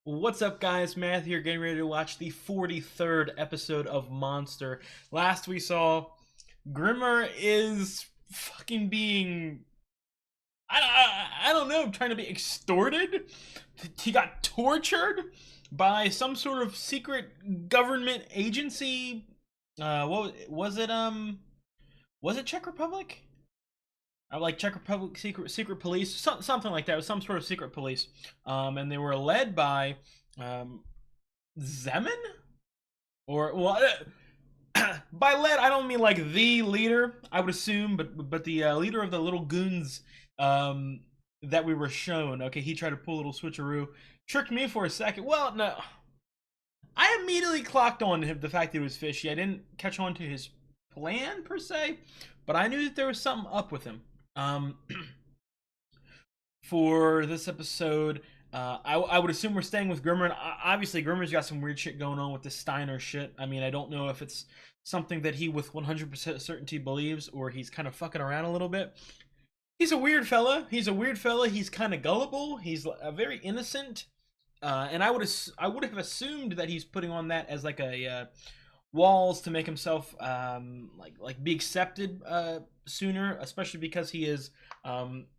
What's up, guys? Matt here, getting ready to watch the 43rd episode of Monster. Last we saw, Grimmer is fucking being, I don't know, trying to be extorted. He got tortured by some sort of secret government agency. What was it? Was it Czech Republic? Like Czech Republic secret police, something like that. It was some sort of secret police, and they were led by um, Zemin, or well, by led I don't mean like the leader. I would assume, but the leader of the little goons that we were shown. Okay, he tried to pull a little switcheroo, tricked me for a second. Well, no, I immediately clocked on him the fact that he was fishy. I didn't catch on to his plan per se, but I knew that there was something up with him. Um, for this episode, I would assume we're staying with Grimmer. And obviously, Grimmer's got some weird shit going on with this Steiner shit. I mean, I don't know if it's something that he with 100% certainty believes, or he's kind of fucking around a little bit. He's a weird fella. He's kind of gullible. He's very innocent. And I would have assumed that he's putting on that as like a walls to make himself like be accepted sooner, especially because he is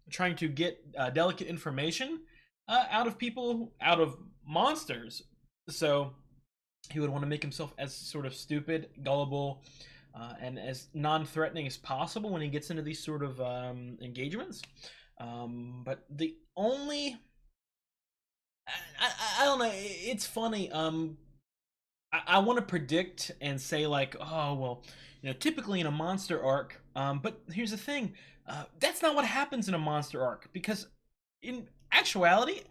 trying to get delicate information out of people, out of monsters. So he would want to make himself as sort of stupid, gullible, and as non-threatening as possible when he gets into these sort of engagements. But the only I don't know. It's funny. I want to predict and say like, oh well, typically in a monster arc. But here's the thing, that's not what happens in a monster arc, because in actuality,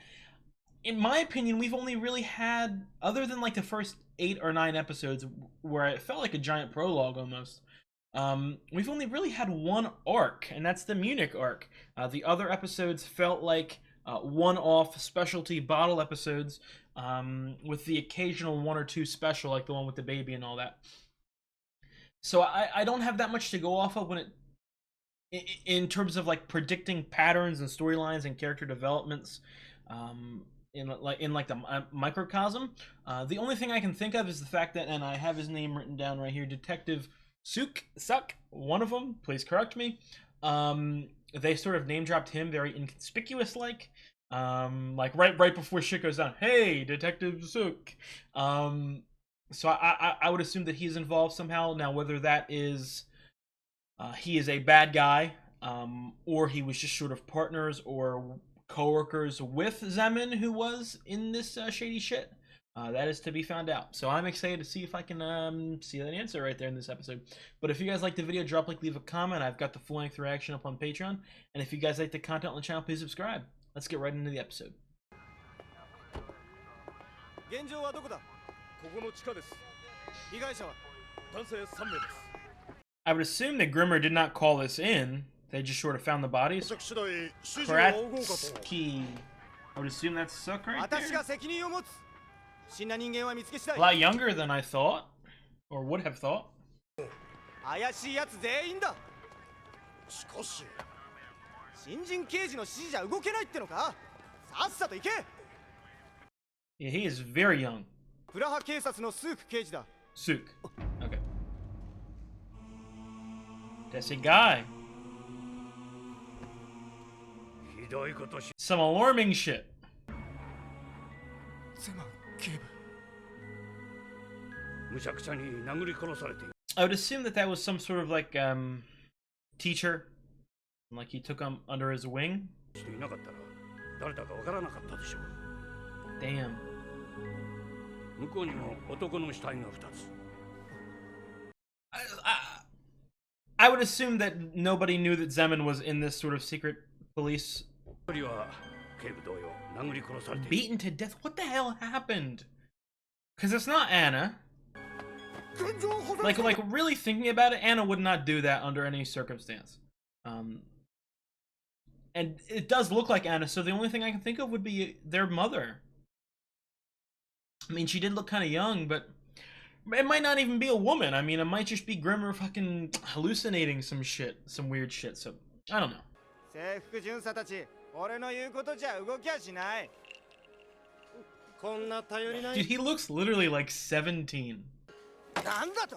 in my opinion, we've only really had, other than like the first 8 or 9 episodes where it felt like a giant prologue almost. We've only really had one arc, and that's the Munich arc. The other episodes felt like one-off specialty bottle episodes, with the occasional one or two special, like the one with the baby and all that. So I don't have that much to go off of when in terms of like predicting patterns and storylines and character developments, in the microcosm. The only thing I can think of is the fact that, and I have his name written down right here, Detective Suck, one of them. Please correct me. They sort of name dropped him very inconspicuous like right before shit goes down. Hey, Detective Zook. So I would assume that he's involved somehow. Now, whether that is he is a bad guy, or he was just sort of partners or co-workers with Zemin, who was in this shady shit, that is to be found out. So I'm excited to see if I can see that answer right there in this episode. But if you guys like the video, drop a like, leave a comment. I've got the full-length reaction up on Patreon. And if you guys like the content on the channel, please subscribe. Let's get right into the episode. I would assume that Grimmer did not call this in. They just sort of found the bodies. Kratsky. I would assume that's Suk right there. A lot younger than I thought, or would have thought. Yeah, he is very young. Suk. Okay. That's a guy. Some alarming shit. I would assume that that was some sort of like teacher, like he took him under his wing. Damn. I would assume that nobody knew that Zemin was in this sort of secret police. Beaten to death? What the hell happened? Because it's not Anna. Like really thinking about it, Anna would not do that under any circumstance. And it does look like Anna, so the only thing I can think of would be their mother. I mean, she did look kind of young, but it might not even be a woman. I mean, it might just be Grimmer fucking hallucinating some shit, some weird shit. So I don't know. Dude, he looks literally like 17. なんだと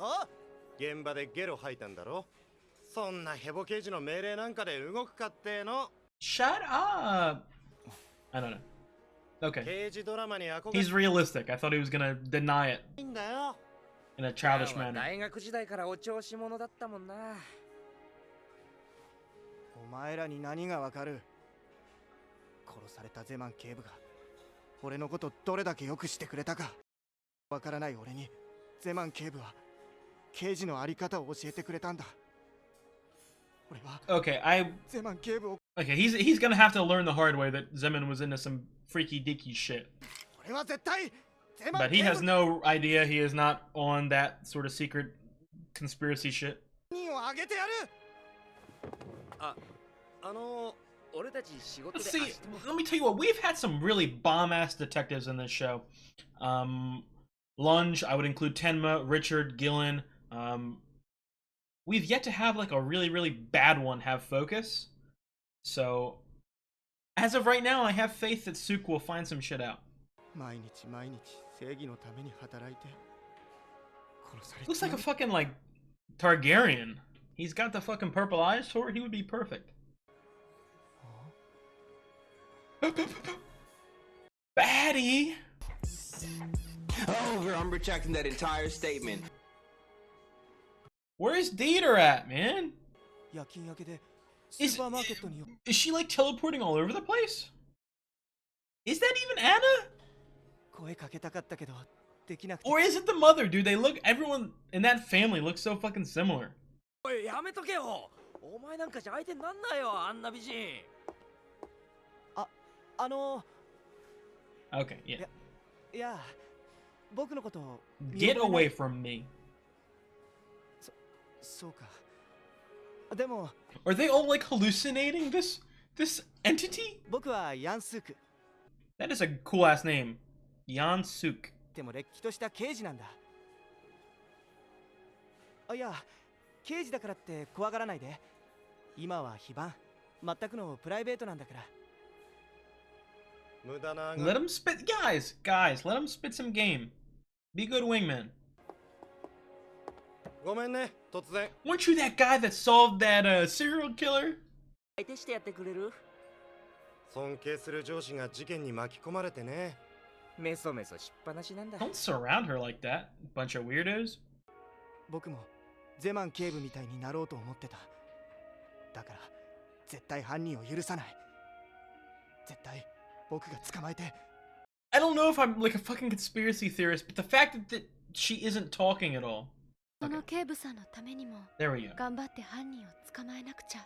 現場でゲロ吐いたんだろそんなヘボ刑事の命令なんかで動くかっての Shut up! I don't know. Okay. 刑事ドラマに憧 He's realistic. I thought he was gonna deny it れんだよ in a childish ヤンは manner. 大学時代からお調子者だったもんな。お前らに何がわかる。殺されたゼマン警部が俺のことどれだけよくしてくれたかわからない俺にゼマン警部は刑事のあり方を教えてくれたんだ。俺は Okay, ゼマン警部を okay, he's gonna have to learn the hard way that Zeman was into some freaky deaky shit. 俺は絶対ゼマン But he 警 has 部 no idea he is not on that sort of secret conspiracy shit. にをあげてやる。俺たち仕事で Let's see. 明日も Let me tell you what. We've had some really bomb-ass detectives in this show. Lunge. I would include Tenma, Richard, Gillen. We've yet to have like a really, really bad one have focus. So, as of right now, I have faith that Suk will find some shit out. 毎日毎日正義のために働いて殺され Looks て like a fucking like Targaryen. He's got the fucking purple eyes for it. He would be perfect. Baddie. Over, I'm retracting that entire statement. Where's Dieter at, man? 夜勤明けでスーパーマーケットに Is she like teleporting all over the place? Is that even Anna? 声かけたかったけどできなくて Or is it the mother, dude? They look, everyone in that family looks so fucking similar. おいやめとけよ。お前なんかじゃ相手になんないよあんな美人。あの Okay, yeah. いや僕のことを Get away from me. そうかでも Are they all like hallucinating this entity? 僕はヤンスーク That is a cool ass name. Jan Suk. でもれっきとした刑事なんだ。いや刑事だからって怖がらないで。今は非番全くのプライベートなんだから。無駄な Let him spit, guys, let him spit some game. Be a good wingman. ごめんね突然 Weren't you that guy that solved that serial killer? 相手してやってくれる？尊敬する上司が事件に巻き込まれてねメソメソしっぱなしなんだ。 Don't surround her like that, bunch of weirdos. 僕もゼマン警部みたいになろうと思ってた。だから絶対犯人を許さない。絶対僕が捕まえて。 I don't know if I'm like a fucking conspiracy theorist, but the fact that she isn't talking at all. その警部さんのためにも There we go. 頑張って犯人を捕まえなくちゃ。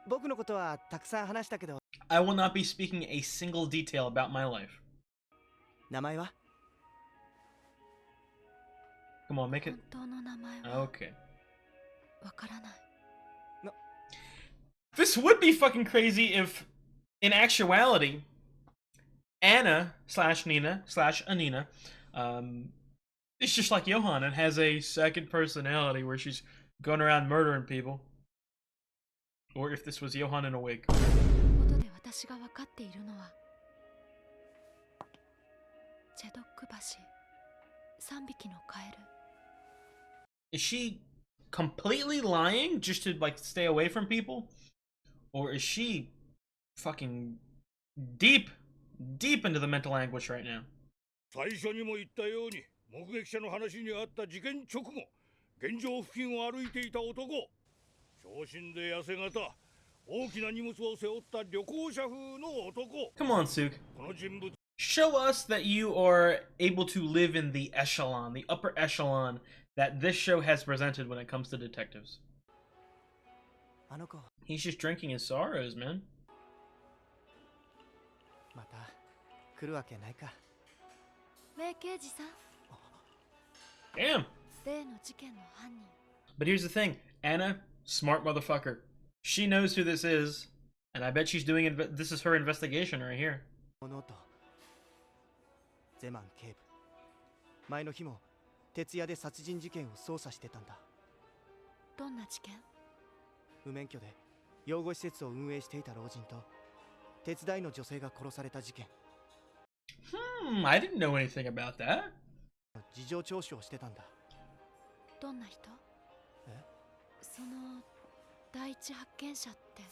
僕のことはたくさん話したけど、 I will not be speaking a single detail about my life. 名前は Come on, make it. 本当の名前は Okay. わからない。 This would be fucking crazy if, in actuality, Anna slash Nina slash Anina, is just like Johan and has a second personality where she's going around murdering people. Or if this was Johan in a wig. ことで私が分かっているのは、チェドック橋、3匹のカエル。 Is she completely lying just to like stay away from people? Or is she fucking deep into the mental anguish right now? 最初にも言ったように目撃者の話にあった事件直後現場付近を歩いていた男長身で痩せ型大きな荷物を背負った旅行者風の男 Come on, Suk. この人物 Show us that you are able to live in the echelon, the upper echelon that this show has presented when it comes to detectives. あの子 He's just drinking his sorrows, man. また来るわけないか。名刑事さん、 Damn. 例の事件の犯人。 But here's the thing, Anna, smart motherfucker. She knows who this is, and I bet she's doing this is her investigation right here. この音ゼマン警部前の日も徹夜で殺人事件を捜査してたんだ。どんな事件？無免許で養護施設を運営していた老人と手伝いの女性が殺された事件。I didn't know anything about that. 事情聴取をしてたんだ。どんな人？その第一発見者って。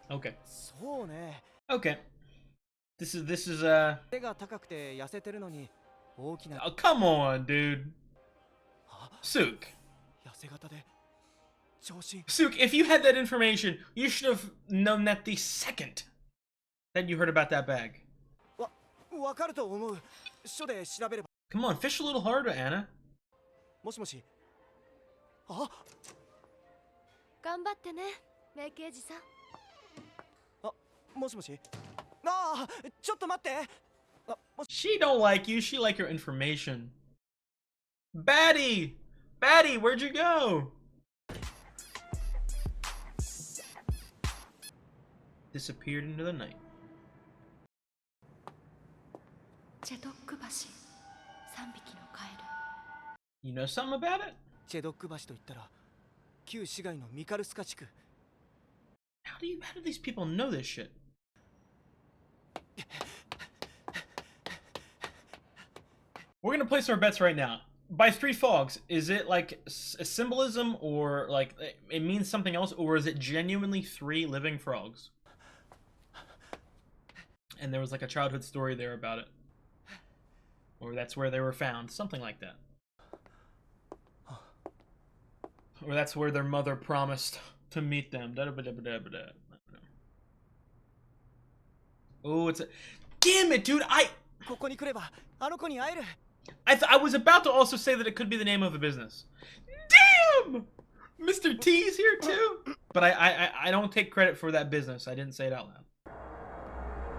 Okay. そうね。Okay. This is背が高くて痩せてるのに大きな oh, come on, dude. Sook. 痩せ型で長身。 Sook, if you had that information, you should have known that the second that you heard about that bag. わかると思う。署で調べれば。 Come on, fish a little harder, Anna. もしもし。あ、頑張ってね、名刑事さん。もしもし。ああ、ちょっと待って。She don't like you, she like your information. Batty! Batty, where'd you go? Disappeared into the night. チェドック橋、3匹のカエル。 You know something about it? チェドック橋と言ったら旧市街のミカルスカ地区。 How do these people know this shit? We're gonna place our bets right now. By three frogs, is it like a symbolism, or like it means something else, or is it genuinely three living frogs? And there was like a childhood story there about it. Or that's where they were found, something like that. Or that's where their mother promised to meet them. Oh, it's a... Damn it, dude! ここに来ればあの子に会える。 I was about to also say that it could be the name of the business. Damn! Mr. T's here too. But I don't take credit for that business. I didn't say it out loud.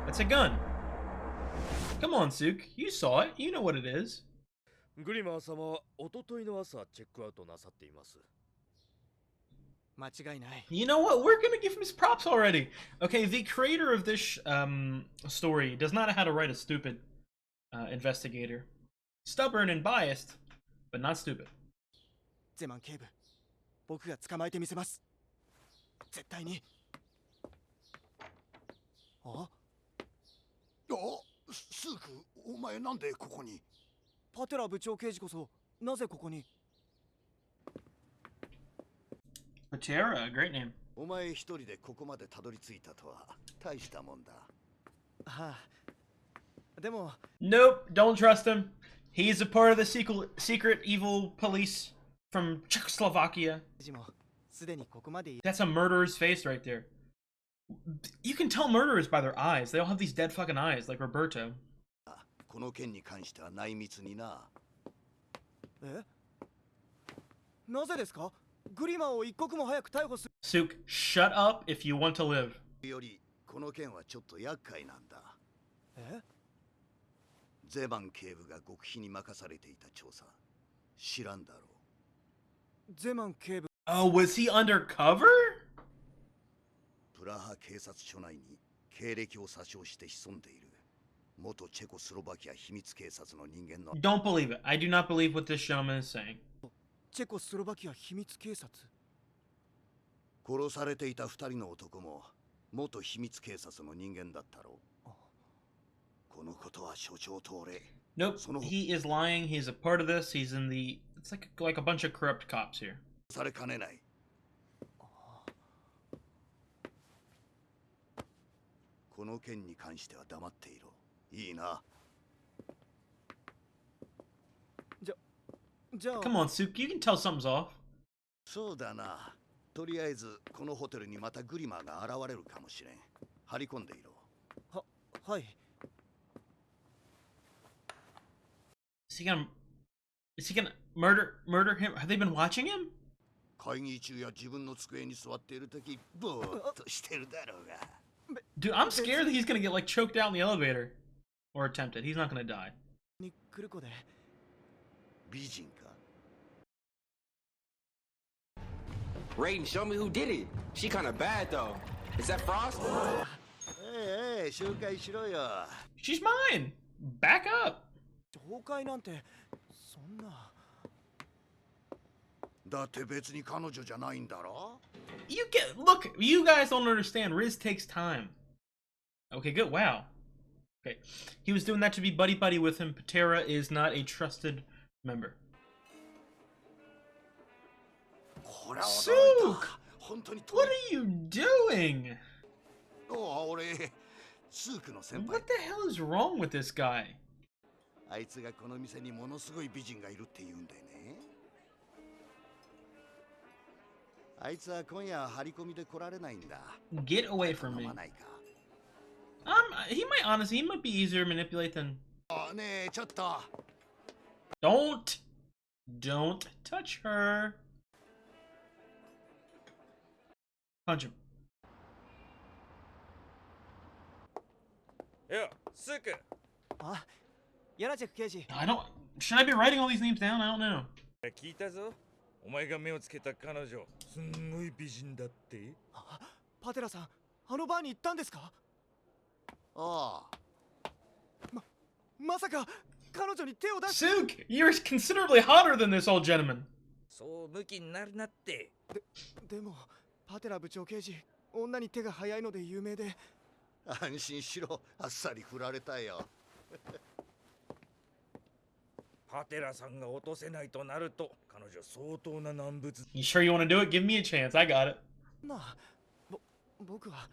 That's a gun. Come on, Sook. You saw it. You know what it is. グリマー様はおとといの朝チェックアウトなさっています。間違いない。 You know what? We're gonna give him his props already. Okay, the creator of this story does not know how to write a stupid investigator. Stubborn and biased, but not stupid. ゼマン警部、僕が捕まえてみせます。絶対に。あ、スーク、お前なんでここに？パテラ部長刑事こそなぜここに？ Patera, great name. お前一人でここまでたどり着いたとは大したもんだ。はあ、でも Nope, don't trust him. He's a part of the secret evil police from Czechoslovakia. 刑事もすでにここまで。 That's a murderer's face right there. You can tell murderers by their eyes. They all have these dead fucking eyes, like Roberto. この件に関しては内密にな。え？なぜですか？グリマーを一刻も早く逮捕する。 Sook, shut up if you want to live. よりこの件はちょっと厄介なんだ。え？ゼマン警部が極秘に任されていた調査、知らんだろう。ゼマン警部。 Oh, was he undercover? プラハ警察署内に経歴を詐称して潜んでいる元チェコスロバキア秘密警察の人間の。 Don't believe it. I do not believe what this gentleman is saying. チェコスロバキア秘密警察。殺されていた2人の男も元秘密警察の人間だったろう。このことは所長と俺。 Nope, he is lying. He's a part of this. He's in the... It's like a bunch of corrupt cops here. されかねない。この件に関しては黙っていろ。いいな。じゃあ。 Come on, Sook. You can tell something's off. そうだな。とりあえずこのホテルにまたグリマーが現れるかもしれん。張り込んでいろ。はい。Is he gonna murder him? Have they been watching him? 会議中や自分の机に座っているとき、ぼーっとしてるだろうが。 Dude, I'm scared that he's gonna get like choked out in the elevator. Or attempted. He's not gonna die. に来る子で。美人か？ Raiden, show me who did it. She kinda bad though. Is that Frost? 紹介しろよ。 She's mine! Back up! 紹介なんてそんな。だって別に彼女じゃないんだろ？ Look, you guys don't understand. Riz takes time. Okay, good. Wow. Okay. He was doing that to be buddy-buddy with him. Patera is not a trusted member. これは驚い Sook! た。本当に What are you doing? 俺スークの先輩 What the hell is wrong with this guy? あいつがこの店にものすごい美人がいるって言うんだよね。あいつは今夜張り込みで来られないんだ。 Get away from 飲 me. まないか。 He might honestly, he might be easier to manipulate than. あ、ねえちょっと。 Don't touch her. Punch him. よスークあ、ヤナチェク刑事。 I don't. Should I be writing all these names down? I don't know. 聞いたぞお前が目をつけた彼女すんごい美人だってパテラさん、あのバーに行ったんですか？ああ。まさか彼女に手を出し Sook, you're considerably hotter than this old gentleman. そう向きになるなってでもパテラ部長刑事、女に手が早いので有名で。安心しろ。あっさり振られたよ。パテラさんが落とせないとなると彼女相当な難物 You sure you want to do it? Give me a chance. I got it. なあ、僕は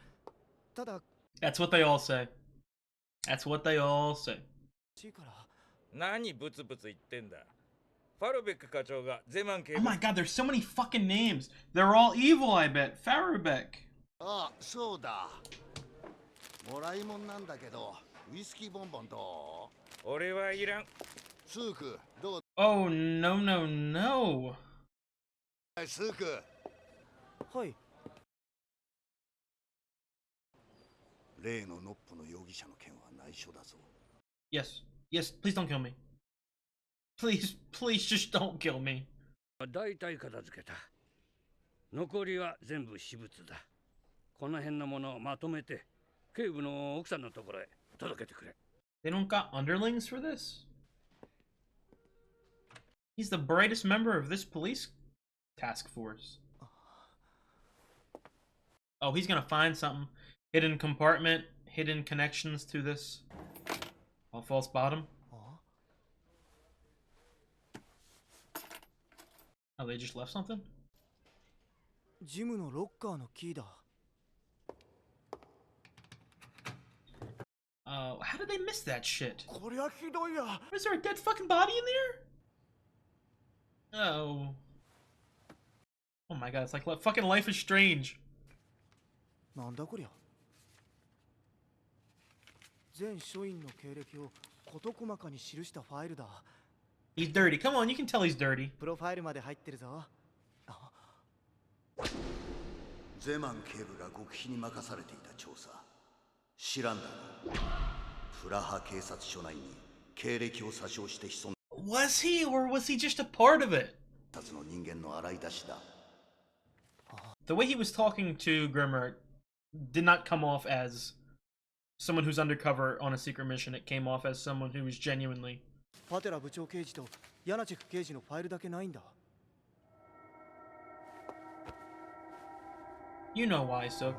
ただ That's what they all say. That's what they all say. しいから。何ブツブツ言ってんだファルベック課長がゼマン警 Oh 部 my god, there's so many fucking names. They're all evil, I bet. Farabek. ああ、そうだ。もらいもんなんだけど、ウイスキーボンボンどう？俺はいらんスーク、どう？ Oh, no, no, no. スーク。はい。例のノッポの容疑者の件は内緒だぞ。 Yes. Yes, please don't kill me. Please, please just don't kill me. だいたい片付けた。残りは全部私物だ。この辺のものをまとめて警部の奥さんのところへ届けてくれ。 They don't got underlings for this? He's the brightest member of this police task force. Oh, he's gonna find something. Hidden compartment, hidden connections to this. Oh, false bottom. Oh, they just left something? ジムのロッカーのキーだ。 How did they miss that shit? こりゃひどいや。 Is there a dead fucking body in there? Oh. Oh my god, it's like fucking Life is Strange. なんだこりゃ。全署員の経歴を事細かに記したファイルだ。 He's dirty. Come on, you can tell he's dirty. プロファイルまで入ってるぞ。ゼマン警部が極秘に任されていた調査。知らんだろう。プラハ警察署内に経歴を詐称して潜ん Was he, or was he just a part of it? だの人間の洗い出しだ。 The way he was talking to Grimmer did not come off as someone who's undercover on a secret mission. It came off as someone who was genuinely. パテラ部長刑事とヤナチェク刑事のファイルだけないんだ。 You know why, Sook.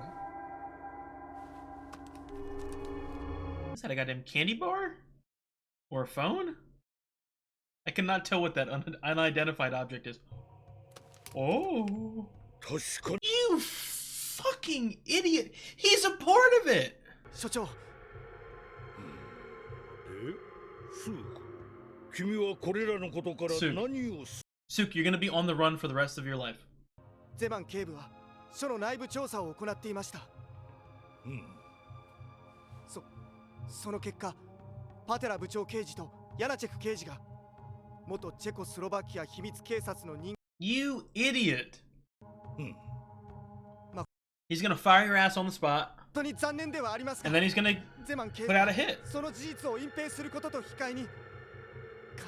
Is that a goddamn candy bar? Or a phone? I cannot tell what that unidentified object is. Oh. 確かに You fucking idiot! He's a part of it! 所長、スーク君はこれらのことからスーク何をす Sook, you're gonna be on the run for the rest of your life. ゼマン警部は署の内部調査を行っていました。その結果、パテラ部長刑事とヤナチェク刑事が元チェコスロバキア秘密警察の人 You idiot! ま He's gonna fire your ass on the spot, 本当に残念ではありますが and then he's gonna ゼマン警 put 部 out は a hit. その事実を隠蔽することと引き換えに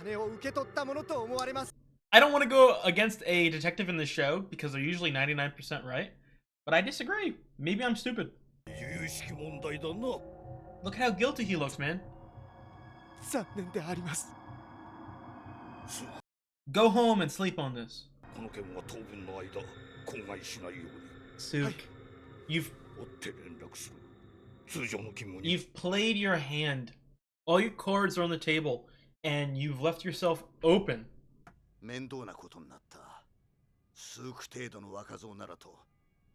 金を受け取ったものと思われます。 I don't want to go against a detective in the show because they're usually 99% right, but I disagree. Maybe I'm stupid. 由々しき問題だな Look at how guilty he looks, man. 残念であります。スーク Go home and sleep on this. この件は当分の間口外しないように Sook, you've 追って連絡する通常の勤務に。 You've played your hand. All your cards are on the table, and you've left yourself open. 面倒なことになった。数区程度の若造ならと。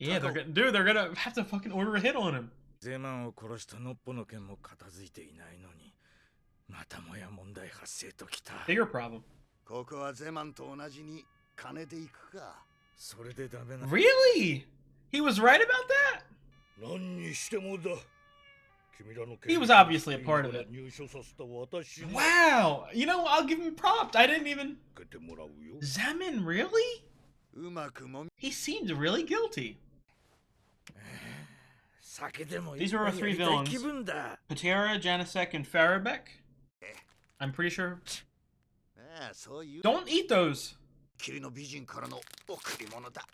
Yeah, they're gonna have to fucking order a hit on him. ゼマンを殺したノッポの件も片付いていないのに、またもや問題発生ときた。 Bigger problem. ここはゼマンと同じに金で行くか。それでダメな。 Really? He was right about that? 何にしてもだ。 He was obviously a part of it. 入所させた私に。 Wow! You know, I'll give him props. I didn't even... 受けてもらうよ。 Zeman, really? うまくもみ。 He seemed really guilty. 酒でも These were our 3 villains. 気分だ。 Patera, Janicek, and Farabek. I'm pretty sure. ああ、そういう。 Don't eat those! 霧の美人からの贈り物だ。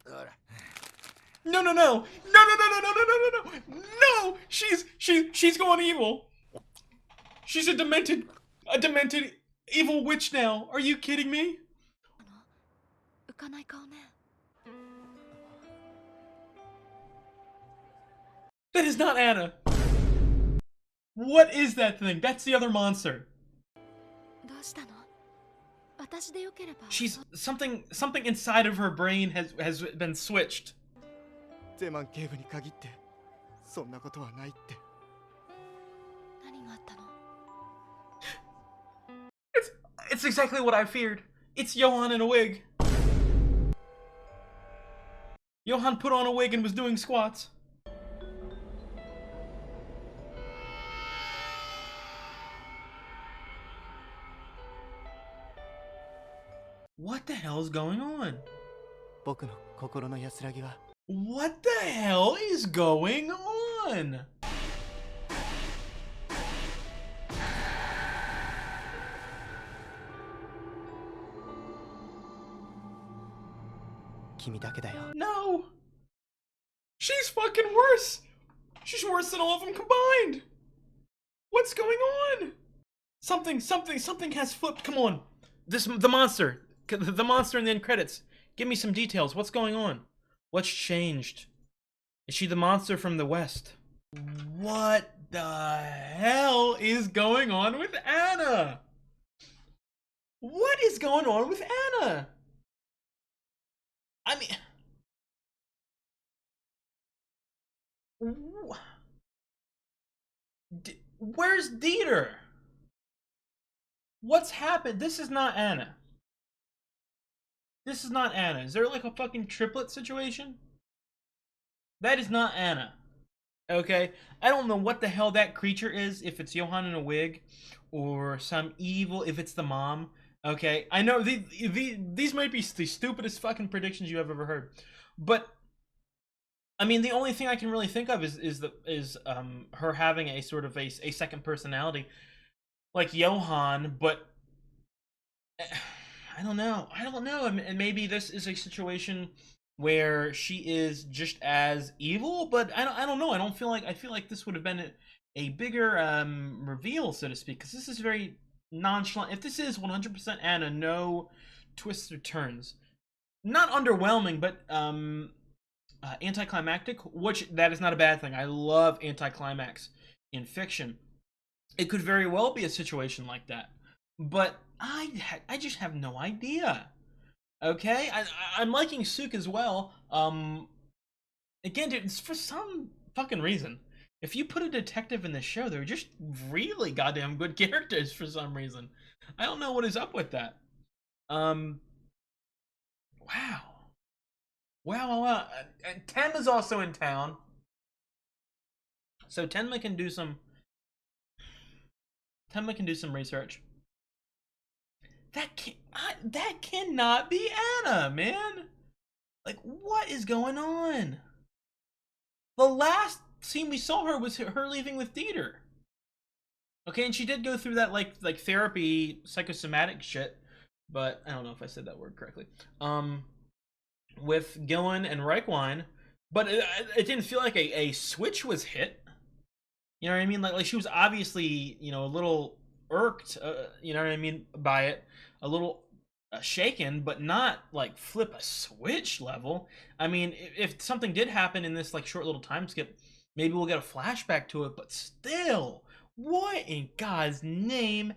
ほら。 No, no, no! No, no, no, no, no, no, no, no! No! She's going evil! She's a demented evil witch now. Are you kidding me? 浮かない顔ね。 That is not Anna. What is that thing? That's the other monster. どうしたの？私でよければ。 She's something inside of her brain has been switched. ゼマン警部に限ってそんなことはないって。何があったの？ It's exactly what I feared. It's Johan in a wig. Johan put on a wig and was doing squats. What the hell is going on? 僕の心の安らぎは。 What the hell is going on? No! She's fucking worse! She's worse than all of them combined! What's going on? Something has flipped. Come on. The monster in the end credits. Give me some details. What's going on? What's changed? Is she the monster from the West? What the hell is going on with Anna? What is going on with Anna? I mean... Where's Dieter? What's happened? This is not Anna. This is not Anna. Is there like a fucking triplet situation? That is not Anna. Okay? I don't know what the hell that creature is, if it's Johan in a wig, or some evil, if it's the mom. Okay? I know these might be the stupidest fucking predictions you have ever heard. But I mean, the only thing I can really think of is her having a sort of a second personality, like Johan. But I don't know. And maybe this is a situation where she is just as evil. But I don't know. I feel like this would have been a bigger reveal, so to speak, because this is very nonchalant. If this is 100% Anna, no twists or turns. Not underwhelming, but anticlimactic, which that is not a bad thing. I love anticlimax in fiction. It could very well be a situation like that, but I just have no idea. Okay, I'm liking Suk as well. Again, dude, it's for some fucking reason. If you put a detective in this show, they're just really goddamn good characters for some reason. I don't know what is up with that. Wow. Tenma's also in town. So Tenma can do some research. That cannot be Anna, man. Like, what is going on? The last scene we saw her was her leaving with Dieter. Okay, and she did go through that like therapy psychosomatic shit, but I don't know if I said that word correctly. With Gillen and Reichwein, but it didn't feel like a switch was hit. You know what I mean? Like she was obviously, you know, a little irked, you know what I mean, by it, a little shaken, but not like flip a switch level. I mean, if something did happen in this like short little time skip, Maybe we'll get a flashback to it, but still, what in God's name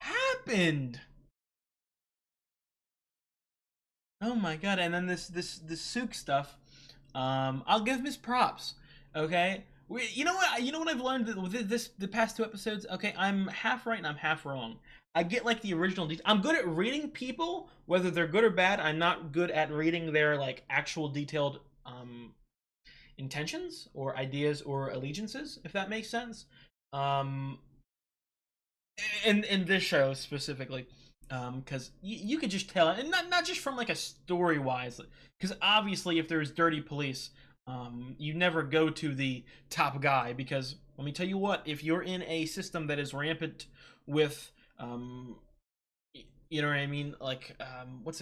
happened? Oh my God! And then this Sook stuff. I'll give him his props. Okay, you know what? You know what I've learned with the past 2 episodes. Okay, I'm half right and I'm half wrong. I get like the original. I'm good at reading people, whether they're good or bad. I'm not good at reading their like actual detailed intentions or ideas or allegiances, if that makes sense. In this show specifically, because you could just tell, and not just from like a story wise, because obviously if there's dirty police, you never go to the top guy, because let me tell you what, if you're in a system that is rampant with you know what I mean, like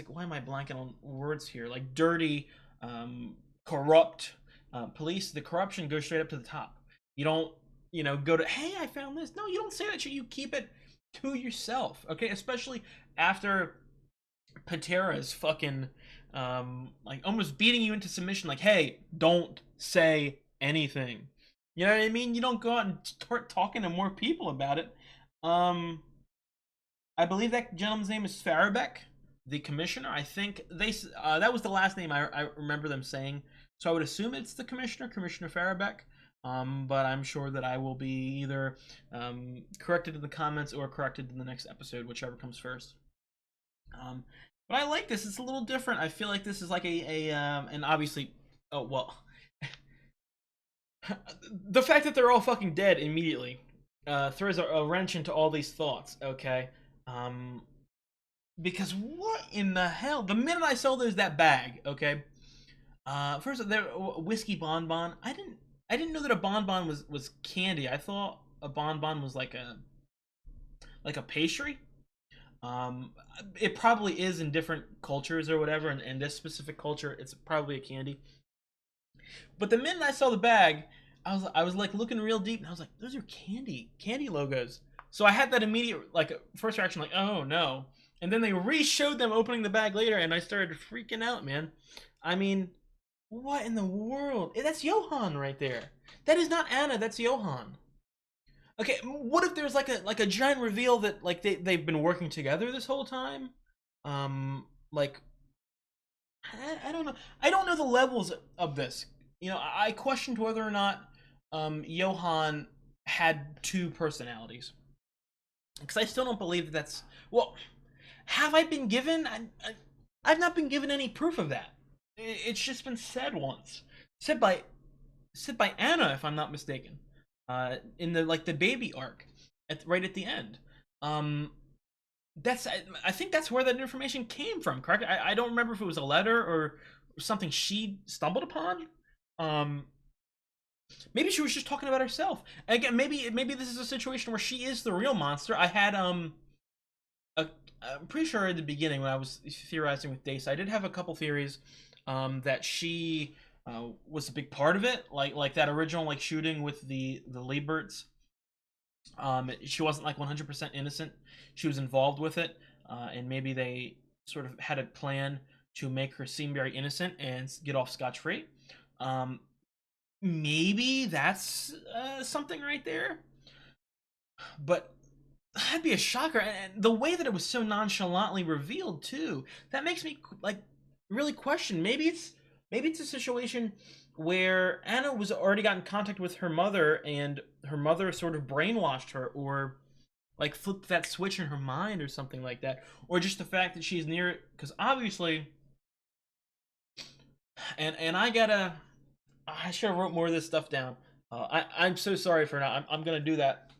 why am I blanking on words here, like dirty, corrupt police, the corruption goes straight up to the top. You don't, go to, hey, I found this. No, you don't say that shit. You keep it to yourself, okay? Especially after Patera's fucking like almost beating you into submission, like, hey, don't say anything. You know what I mean? You don't go out and start talking to more people about it. I believe that gentleman's name is Farabek, the commissioner. I think that was the last name I remember them saying. So I would assume it's the commissioner, Commissioner Farabek. But I'm sure that I will be either corrected in the comments or corrected in the next episode, whichever comes first. But I like this. It's a little different. I feel like this is like and obviously, oh well, the fact that they're all fucking dead immediately throws a wrench into all these thoughts. Okay, because what in the hell? The minute I saw there's that bag, okay. First, there whiskey bonbon. I didn't know that a bonbon was candy. I thought a bonbon was like a pastry. It probably is in different cultures or whatever, and in this specific culture, it's probably a candy. But the minute I saw the bag, I was like looking real deep, and I was like, those are candy logos. So I had that immediate like first reaction, like, oh no. And then they re-showed them opening the bag later, and I started freaking out, man. I mean, what in the world? That's Johan right there. That is not Anna, that's Johan. Okay, what if there's like a giant reveal that like they've been working together this whole time? Like I don't know. I don't know the levels of this. I questioned whether or not Johan had two personalities. Because I still don't believe that's, well, have I been given? I've not been given any proof of that. It's just been said once, said by Anna, if I'm not mistaken, in the baby arc, right at the end. I think that's where that information came from. Correct? I don't remember if it was a letter or something she stumbled upon. Maybe she was just talking about herself. Again, maybe this is a situation where she is the real monster. I had I'm pretty sure at the beginning when I was theorizing with Dace, I did have a couple theories that she was a big part of it, like that original like shooting with the Lieberts. She wasn't like 100% innocent. She was involved with it, and maybe they sort of had a plan to make her seem very innocent and get off scotch-free. Maybe that's something right there, but that'd be a shocker. And the way that it was so nonchalantly revealed too, that makes me like really question. Maybe it's a situation where Anna was already got in contact with her mother, and her mother sort of brainwashed her, or like flipped that switch in her mind, or something like that, or just the fact that she's near it. Because obviously, and I should have wrote more of this stuff down. I'm so sorry for not. I'm gonna do that,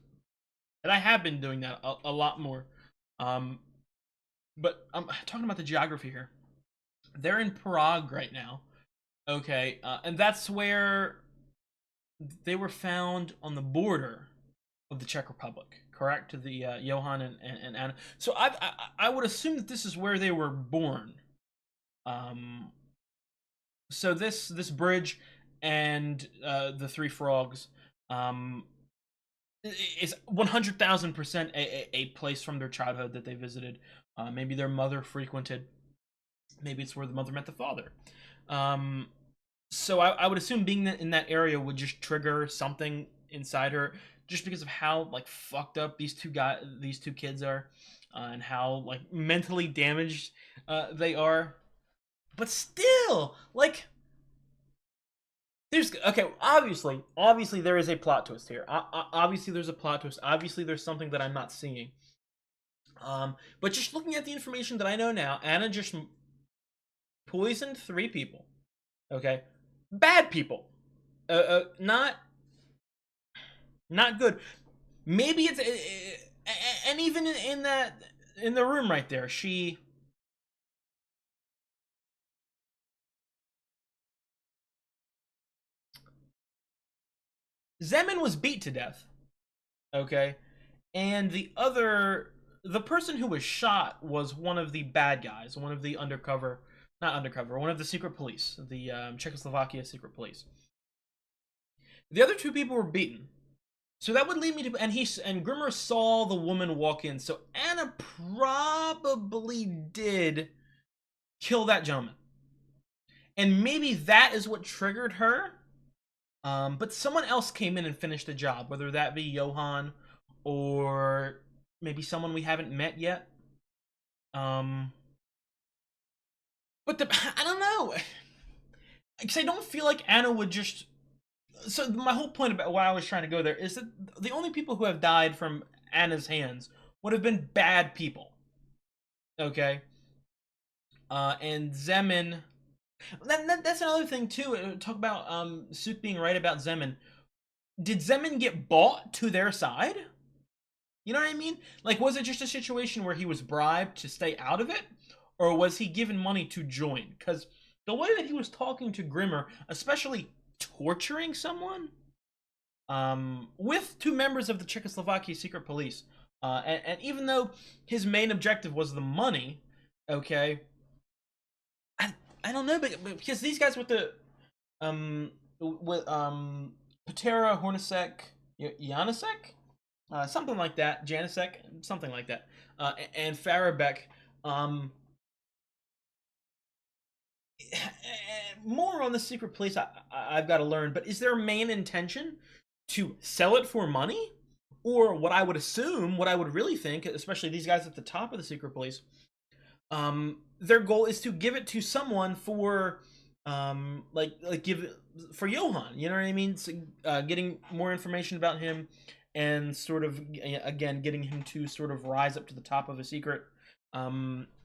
and I have been doing that a lot more. But I'm talking about the geography here. They're in Prague right now, okay, and that's where they were found, on the border of the Czech Republic. Correct, to the Johan and Anna. So I would assume that this is where they were born. So this bridge and the Three Frogs is 100,000% a place from their childhood that they visited. Maybe their mother frequented. Maybe it's where the mother met the father. So I would assume being in that area would just trigger something inside her, just because of how like fucked up these two kids are, and how like mentally damaged they are. But still, like, there's okay. Obviously, there is a plot twist here. Obviously, there's a plot twist. Obviously, there's something that I'm not seeing. But just looking at the information that I know now, Anna just poisoned 3 people. Okay, bad people. Not good. Maybe it's and even in the room right there, Zeman was beat to death. Okay, and the person who was shot was one of the bad guys, one of the one of the secret police, the Czechoslovakia secret police. The other 2 people were beaten. So that would lead me to, and Grimmer saw the woman walk in. So Anna probably did kill that gentleman. And maybe that is what triggered her. But someone else came in and finished the job, whether that be Johan or maybe someone we haven't met yet. But I don't know. Because I don't feel like Anna would just... So my whole point about why I was trying to go there is that the only people who have died from Anna's hands would have been bad people. Okay? And Zeman... That's another thing, too. Talk about Suk being right about Zeman. Did Zeman get bought to their side? You know what I mean? Like, was it just a situation where he was bribed to stay out of it? Or was he given money to join? Because the way that he was talking to Grimmer, especially torturing someone, with 2 members of the Czechoslovakia secret police, and even though his main objective was the money, okay, I don't know, but because these guys with the Patera, Hornacek, Janacek, something like that, Janacek, something like that, and Farabek, more on the secret police I've got to learn, but is their main intention to sell it for money? Or what I would assume, what I would really think, especially these guys at the top of the secret police, their goal is to give it to someone for, give it for Johan, you know what I mean? So, getting more information about him and sort of, again, getting him to sort of rise up to the top of a secret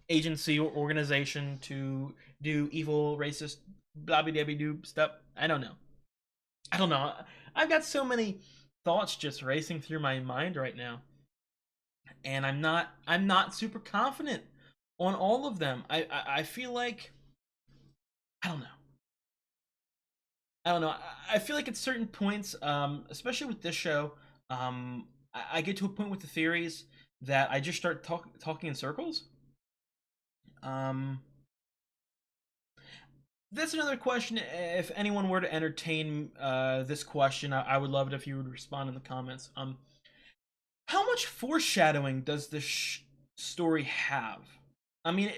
agency or organization to do evil, racist, blobby-dabby-doo stuff. I don't know. I've got so many thoughts just racing through my mind right now, and I'm not super confident on all of them. I feel like I don't know. I feel like at certain points, especially with this show, I get to a point with the theories that I just start talking in circles. That's another question. If anyone were to entertain this question, I would love it if you would respond in the comments. How much foreshadowing does this story have? I mean,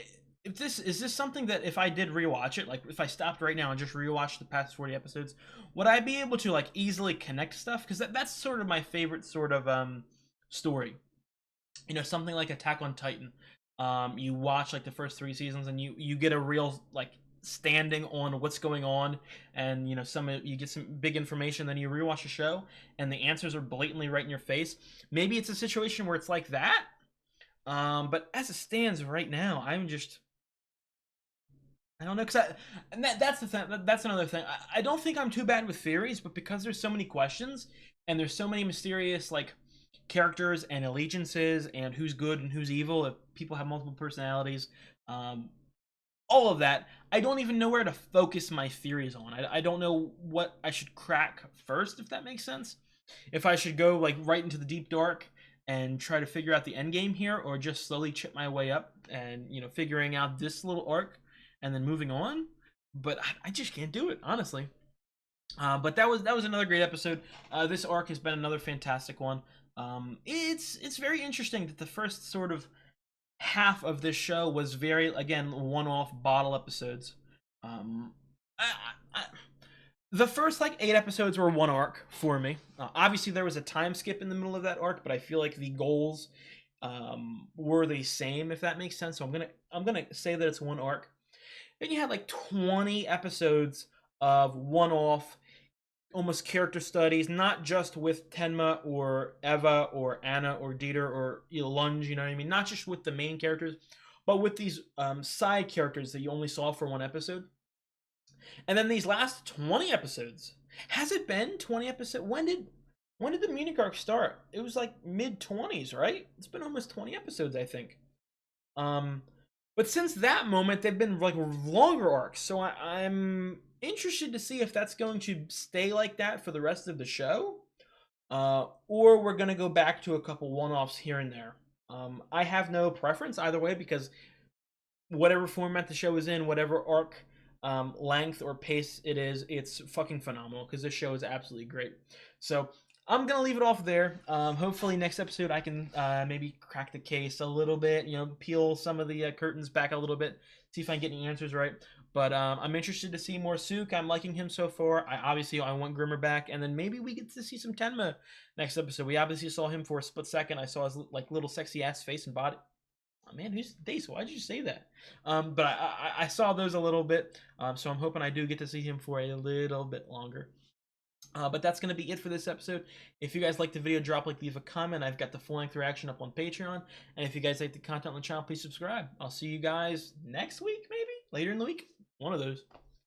is this something that if I did rewatch it, like if I stopped right now and just rewatched the past 40 episodes, would I be able to like easily connect stuff? Because that's sort of my favorite sort of story. You know, something like Attack on Titan. You watch like the first 3 seasons and you get a real like standing on what's going on, and you know you get some big information, then you rewatch the show and the answers are blatantly right in your face. Maybe it's a situation where it's like that, but as it stands right now, I don't know, because that's the thing. That's another thing. I don't think I'm too bad with theories, but because there's so many questions and there's so many mysterious like characters and allegiances and who's good and who's evil, if people have multiple personalities, all of that, I don't even know where to focus my theories on. I don't know what I should crack first, if that makes sense. If I should go like right into the deep dark and try to figure out the end game here, or just slowly chip my way up and, you know, figuring out this little arc and then moving on. But I just can't do it, honestly. But that was another great episode. This arc has been another fantastic one. It's very interesting that the first sort of half of this show was very, again, one-off bottle episodes. The first like 8 episodes were one arc for me. Obviously, there was a time skip in the middle of that arc, but I feel like the goals were the same, if that makes sense. So I'm gonna say that it's one arc. Then you had like 20 episodes of one-off, almost character studies, not just with Tenma or Eva or Anna or Dieter or Lunge, you know what I mean? Not just with the main characters, but with these side characters that you only saw for one episode. And then these last 20 episodes. Has it been 20 episodes? When did the Munich arc start? It was like mid-20s, right? It's been almost 20 episodes, I think. But since that moment, they've been like longer arcs. So I'm interested to see if that's going to stay like that for the rest of the show. Or we're going to go back to a couple one-offs here and there. I have no preference either way, because whatever format the show is in, whatever arc length or pace it is, it's fucking phenomenal, because this show is absolutely great. So I'm gonna leave it off there. Hopefully next episode I can maybe crack the case a little bit, you know, peel some of the curtains back a little bit, see if I can get any answers right. But I'm interested to see more Suk. I'm liking him so far. I want Grimmer back, and then maybe we get to see some Tenma next episode. We obviously saw him for a split second. I saw his like little sexy ass face and body. Oh, man, who's Dace? Why'd you say that? But I saw those a little bit, so I'm hoping I do get to see him for a little bit longer. But that's going to be it for this episode. If you guys like the video, drop a like, leave a comment. I've got the full-length reaction up on Patreon. And if you guys like the content on the channel, please subscribe. I'll see you guys next week, maybe? Later in the week? One of those.